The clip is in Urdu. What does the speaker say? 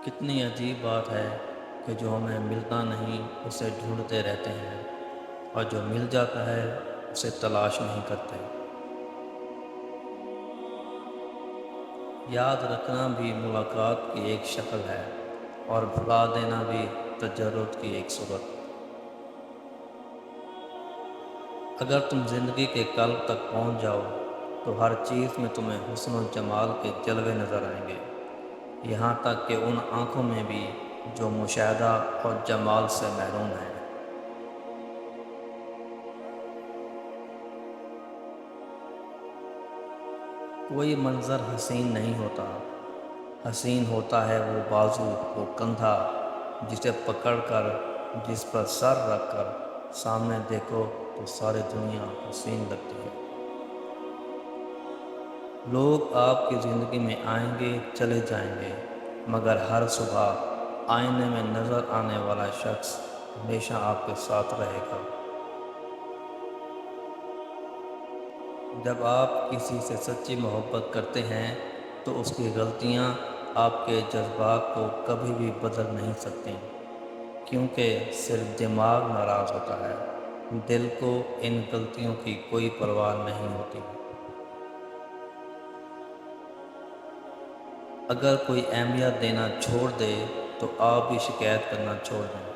کتنی عجیب بات ہے کہ جو ہمیں ملتا نہیں اسے ڈھونڈتے رہتے ہیں، اور جو مل جاتا ہے اسے تلاش نہیں کرتے۔ یاد رکھنا بھی ملاقات کی ایک شکل ہے، اور بھلا دینا بھی تجرد کی ایک صورت۔ اگر تم زندگی کے قلب تک پہنچ جاؤ تو ہر چیز میں تمہیں حسن و جمال کے جلوے نظر آئیں گے، یہاں تک کہ ان آنکھوں میں بھی جو مشاہدہ اور جمال سے محروم ہیں۔ کوئی منظر حسین نہیں ہوتا، حسین ہوتا ہے وہ بازو، وہ کندھا جسے پکڑ کر، جس پر سر رکھ کر سامنے دیکھو تو ساری دنیا حسین لگتی ہے۔ لوگ آپ کی زندگی میں آئیں گے، چلے جائیں گے، مگر ہر صبح آئینے میں نظر آنے والا شخص ہمیشہ آپ کے ساتھ رہے گا۔ جب آپ کسی سے سچی محبت کرتے ہیں تو اس کی غلطیاں آپ کے جذبات کو کبھی بھی بدل نہیں سکتیں، کیونکہ صرف دماغ ناراض ہوتا ہے، دل کو ان غلطیوں کی کوئی پرواہ نہیں ہوتی۔ اگر کوئی اہمیت دینا چھوڑ دے تو آپ بھی شکایت کرنا چھوڑ دیں۔